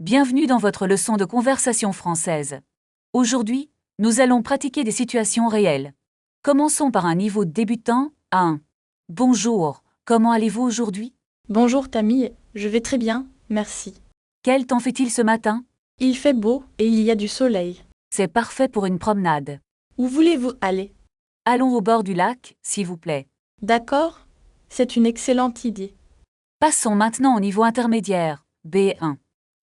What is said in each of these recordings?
Bienvenue dans votre leçon de conversation française. Aujourd'hui, nous allons pratiquer des situations réelles. Commençons par un niveau débutant, A1. Bonjour, comment allez-vous aujourd'hui? Bonjour Tammy, je vais très bien, merci. Quel temps fait-il ce matin? Il fait beau et il y a du soleil. C'est parfait pour une promenade. Où voulez-vous aller? Allons au bord du lac, s'il vous plaît. D'accord, c'est une excellente idée. Passons maintenant au niveau intermédiaire, B1.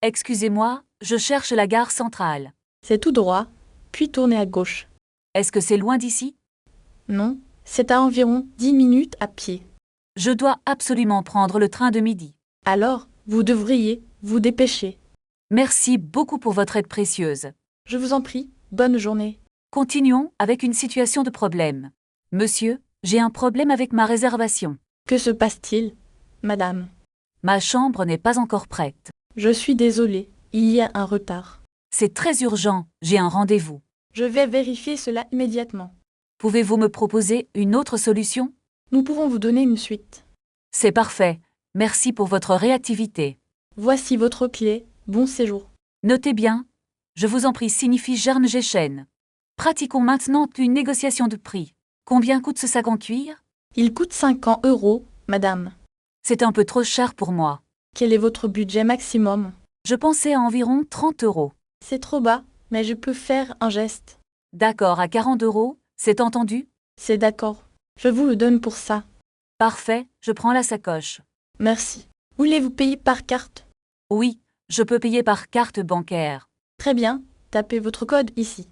Excusez-moi, je cherche la gare centrale. C'est tout droit, puis tournez à gauche. Est-ce que c'est loin d'ici? Non, c'est à environ 10 minutes à pied. Je dois absolument prendre le train de midi. Alors, vous devriez vous dépêcher. Merci beaucoup pour votre aide précieuse. Je vous en prie, bonne journée. Continuons avec une situation de problème. Monsieur, j'ai un problème avec ma réservation. Que se passe-t-il, madame? Ma chambre n'est pas encore prête. Je suis désolée, il y a un retard. C'est très urgent, j'ai un rendez-vous. Je vais vérifier cela immédiatement. Pouvez-vous me proposer une autre solution? Nous pouvons vous donner une suite. C'est parfait. Merci pour votre réactivité. Voici votre clé, bon séjour. Notez bien. Je vous en prie signifie Jarn Geshen. Pratiquons maintenant une négociation de prix. Combien coûte ce sac en cuir? Il coûte 50 €, madame. C'est un peu trop cher pour moi. Quel est votre budget maximum? Je pensais à environ 30 €. C'est trop bas, mais je peux faire un geste. D'accord, à 40 €, c'est entendu? C'est d'accord. Je vous le donne pour ça. Parfait, je prends la sacoche. Merci. Voulez-vous payer par carte? Oui, je peux payer par carte bancaire. Très bien, tapez votre code ici.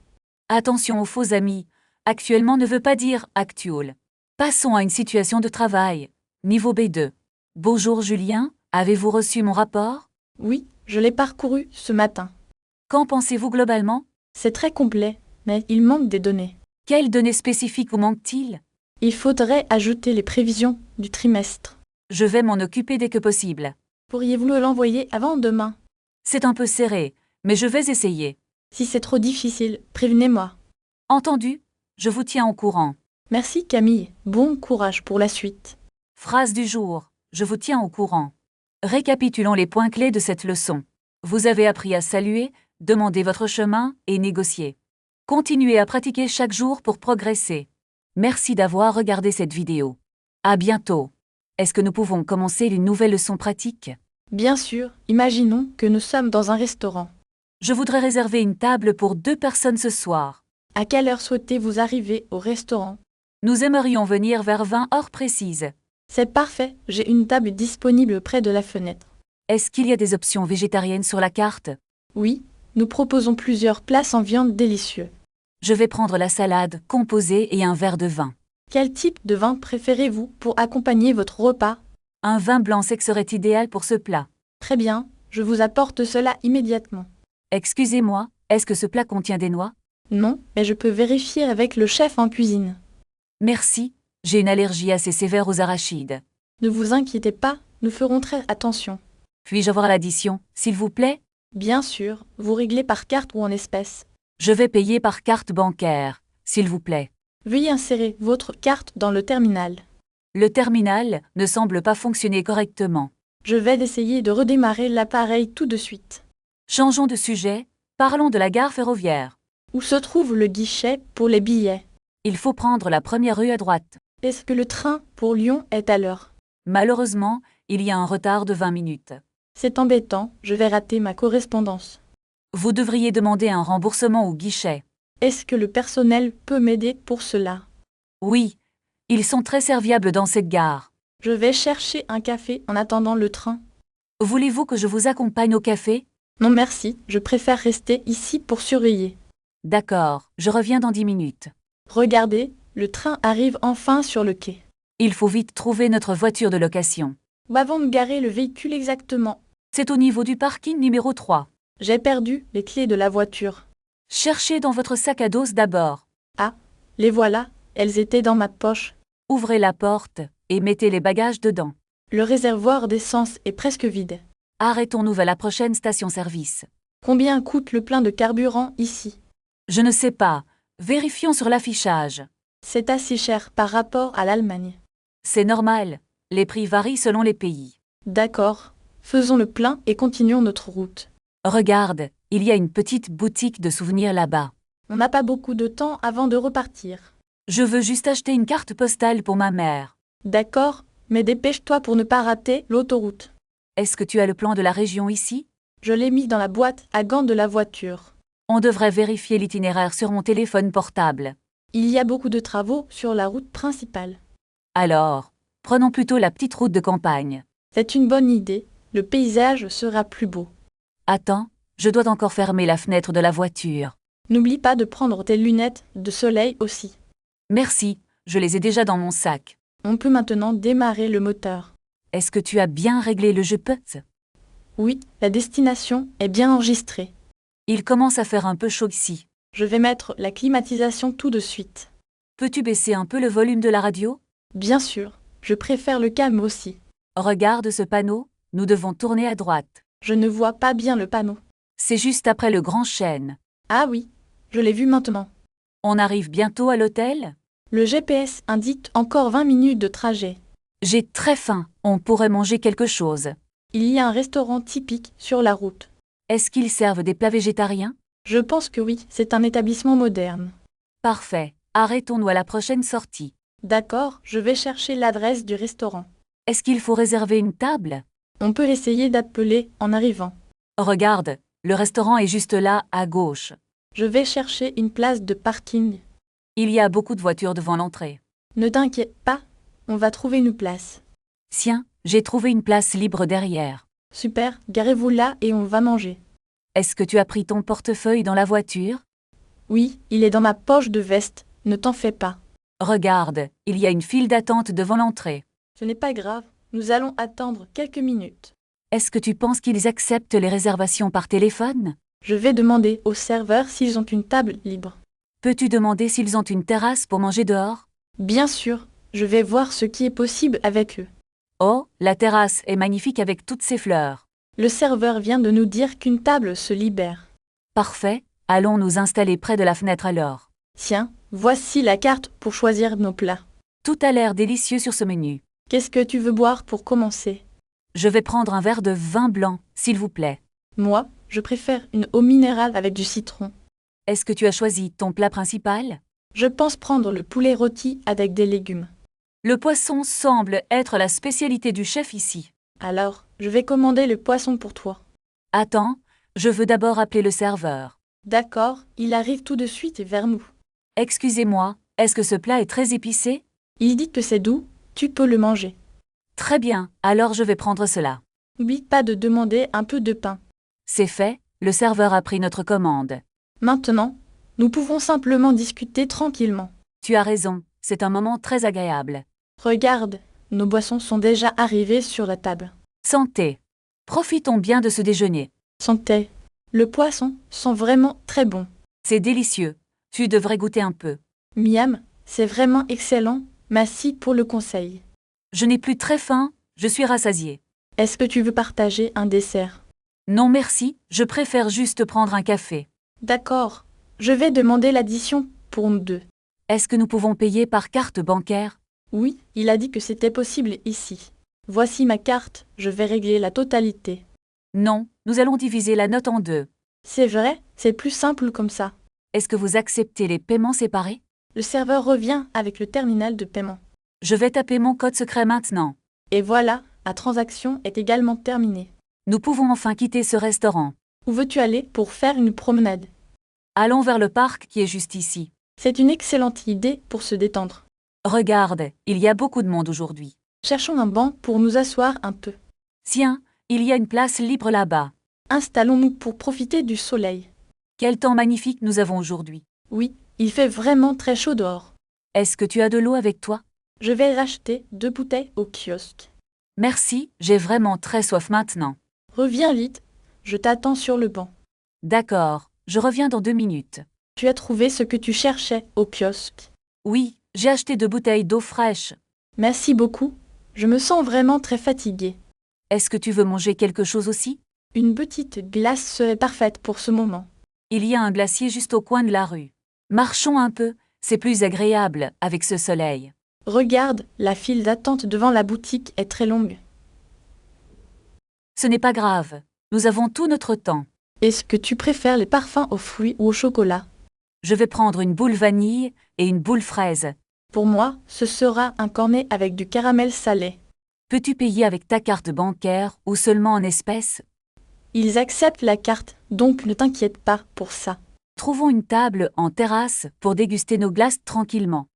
Attention aux faux amis. Actuellement ne veut pas dire actual. Passons à une situation de travail. Niveau B2. Bonjour Julien, avez-vous reçu mon rapport? Oui, je l'ai parcouru ce matin. Qu'en pensez-vous globalement? C'est très complet, mais il manque des données. Quelles données spécifiques vous manquent-il? Il faudrait ajouter les prévisions du trimestre. Je vais m'en occuper dès que possible. Pourriez-vous me l'envoyer avant demain? C'est un peu serré, mais je vais essayer. Si c'est trop difficile, prévenez-moi. Entendu, je vous tiens au courant. Merci Camille, bon courage pour la suite. Phrase du jour, je vous tiens au courant. Récapitulons les points clés de cette leçon. Vous avez appris à saluer, demander votre chemin et négocier. Continuez à pratiquer chaque jour pour progresser. Merci d'avoir regardé cette vidéo. À bientôt. Est-ce que nous pouvons commencer une nouvelle leçon pratique? Bien sûr, imaginons que nous sommes dans un restaurant. Je voudrais réserver une table pour 2 personnes ce soir. À quelle heure souhaitez-vous arriver au restaurant? Nous aimerions venir vers 20 heures précises. C'est parfait, j'ai une table disponible près de la fenêtre. Est-ce qu'il y a des options végétariennes sur la carte? Oui, nous proposons plusieurs plats en viande délicieux. Je vais prendre la salade composée et un verre de vin. Quel type de vin préférez-vous pour accompagner votre repas? Un vin blanc sec serait idéal pour ce plat. Très bien, je vous apporte cela immédiatement. Excusez-moi, est-ce que ce plat contient des noix? Non, mais je peux vérifier avec le chef en cuisine. Merci, j'ai une allergie assez sévère aux arachides. Ne vous inquiétez pas, nous ferons très attention. Puis-je avoir l'addition, s'il vous plaît? Bien sûr, vous réglez par carte ou en espèces. Je vais payer par carte bancaire, s'il vous plaît. Veuillez insérer votre carte dans le terminal. Le terminal ne semble pas fonctionner correctement. Je vais essayer de redémarrer l'appareil tout de suite. Changeons de sujet, parlons de la gare ferroviaire. Où se trouve le guichet pour les billets? Il faut prendre la première rue à droite. Est-ce que le train pour Lyon est à l'heure? Malheureusement, il y a un retard de 20 minutes. C'est embêtant, je vais rater ma correspondance. Vous devriez demander un remboursement au guichet. Est-ce que le personnel peut m'aider pour cela? Oui, ils sont très serviables dans cette gare. Je vais chercher un café en attendant le train. Voulez-vous que je vous accompagne au café? Non merci, je préfère rester ici pour surveiller. D'accord, je reviens dans 10 minutes. Regardez, le train arrive enfin sur le quai. Il faut vite trouver notre voiture de location. Où avons-nous garé le véhicule exactement? C'est au niveau du parking numéro 3. J'ai perdu les clés de la voiture. Cherchez dans votre sac à dos d'abord. Ah, les voilà, elles étaient dans ma poche. Ouvrez la porte et mettez les bagages dedans. Le réservoir d'essence est presque vide. Arrêtons-nous à la prochaine station-service. Combien coûte le plein de carburant ici? Je ne sais pas. Vérifions sur l'affichage. C'est assez cher par rapport à l'Allemagne. C'est normal. Les prix varient selon les pays. D'accord. Faisons le plein et continuons notre route. Regarde, il y a une petite boutique de souvenirs là-bas. On n'a pas beaucoup de temps avant de repartir. Je veux juste acheter une carte postale pour ma mère. D'accord, mais dépêche-toi pour ne pas rater l'autoroute. Est-ce que tu as le plan de la région ici? Je l'ai mis dans la boîte à gants de la voiture. On devrait vérifier l'itinéraire sur mon téléphone portable. Il y a beaucoup de travaux sur la route principale. Alors, prenons plutôt la petite route de campagne. C'est une bonne idée, le paysage sera plus beau. Attends, je dois encore fermer la fenêtre de la voiture. N'oublie pas de prendre tes lunettes de soleil aussi. Merci, je les ai déjà dans mon sac. On peut maintenant démarrer le moteur. Est-ce que tu as bien réglé le GPS? Oui, la destination est bien enregistrée. Il commence à faire un peu chaud ici. Je vais mettre la climatisation tout de suite. Peux-tu baisser un peu le volume de la radio? Bien sûr, je préfère le calme aussi. Regarde ce panneau, nous devons tourner à droite. Je ne vois pas bien le panneau. C'est juste après le grand chêne. Ah oui, je l'ai vu maintenant. On arrive bientôt à l'hôtel? Le GPS indique encore 20 minutes de trajet. J'ai très faim, on pourrait manger quelque chose. Il y a un restaurant typique sur la route. Est-ce qu'ils servent des plats végétariens? Je pense que oui, c'est un établissement moderne. Parfait, arrêtons-nous à la prochaine sortie. D'accord, je vais chercher l'adresse du restaurant. Est-ce qu'il faut réserver une table? On peut essayer d'appeler en arrivant. Regarde, le restaurant est juste là, à gauche. Je vais chercher une place de parking. Il y a beaucoup de voitures devant l'entrée. Ne t'inquiète pas, on va trouver une place. Tiens, j'ai trouvé une place libre derrière. Super, garez-vous là et on va manger. Est-ce que tu as pris ton portefeuille dans la voiture? Oui, il est dans ma poche de veste, ne t'en fais pas. Regarde, il y a une file d'attente devant l'entrée. Ce n'est pas grave, nous allons attendre quelques minutes. Est-ce que tu penses qu'ils acceptent les réservations par téléphone? Je vais demander au serveur s'ils ont une table libre. Peux-tu demander s'ils ont une terrasse pour manger dehors? Bien sûr, je vais voir ce qui est possible avec eux. Oh, la terrasse est magnifique avec toutes ces fleurs. Le serveur vient de nous dire qu'une table se libère. Parfait, allons nous installer près de la fenêtre alors. Tiens, voici la carte pour choisir nos plats. Tout a l'air délicieux sur ce menu. Qu'est-ce que tu veux boire pour commencer? Je vais prendre un verre de vin blanc, s'il vous plaît. Moi, je préfère une eau minérale avec du citron. Est-ce que tu as choisi ton plat principal? Je pense prendre le poulet rôti avec des légumes. Le poisson semble être la spécialité du chef ici. Alors, je vais commander le poisson pour toi. Attends, je veux d'abord appeler le serveur. D'accord, il arrive tout de suite vers nous. Excusez-moi, est-ce que ce plat est très épicé? Il dit que c'est doux, tu peux le manger. Très bien, alors je vais prendre cela. N'oublie pas de demander un peu de pain. C'est fait, le serveur a pris notre commande. Maintenant, nous pouvons simplement discuter tranquillement. Tu as raison, c'est un moment très agréable. Regarde, nos boissons sont déjà arrivées sur la table. Santé. Profitons bien de ce déjeuner. Santé. Le poisson sent vraiment très bon. C'est délicieux. Tu devrais goûter un peu. Miam, c'est vraiment excellent. Merci pour le conseil. Je n'ai plus très faim, je suis rassasiée. Est-ce que tu veux partager un dessert? Non merci, je préfère juste prendre un café. D'accord. Je vais demander l'addition pour nous deux. Est-ce que nous pouvons payer par carte bancaire? Oui, il a dit que c'était possible ici. Voici ma carte, je vais régler la totalité. Non, nous allons diviser la note en deux. C'est vrai, c'est plus simple comme ça. Est-ce que vous acceptez les paiements séparés? Le serveur revient avec le terminal de paiement. Je vais taper mon code secret maintenant. Et voilà, la transaction est également terminée. Nous pouvons enfin quitter ce restaurant. Où veux-tu aller pour faire une promenade? Allons vers le parc qui est juste ici. C'est une excellente idée pour se détendre. Regarde, il y a beaucoup de monde aujourd'hui. Cherchons un banc pour nous asseoir un peu. Tiens, il y a une place libre là-bas. Installons-nous pour profiter du soleil. Quel temps magnifique nous avons aujourd'hui. Oui, il fait vraiment très chaud dehors. Est-ce que tu as de l'eau avec toi? Je vais racheter 2 bouteilles au kiosque. Merci, j'ai vraiment très soif maintenant. Reviens vite, je t'attends sur le banc. D'accord, je reviens dans 2 minutes. Tu as trouvé ce que tu cherchais au kiosque. Oui, j'ai acheté 2 bouteilles d'eau fraîche. Merci beaucoup, je me sens vraiment très fatiguée. Est-ce que tu veux manger quelque chose aussi? Une petite glace serait parfaite pour ce moment. Il y a un glacier juste au coin de la rue. Marchons un peu, c'est plus agréable avec ce soleil. Regarde, la file d'attente devant la boutique est très longue. Ce n'est pas grave, nous avons tout notre temps. Est-ce que tu préfères les parfums aux fruits ou au chocolat? Je vais prendre une boule vanille et une boule fraise. Pour moi, ce sera un cornet avec du caramel salé. Peux-tu payer avec ta carte bancaire ou seulement en espèces? Ils acceptent la carte, donc ne t'inquiète pas pour ça. Trouvons une table en terrasse pour déguster nos glaces tranquillement.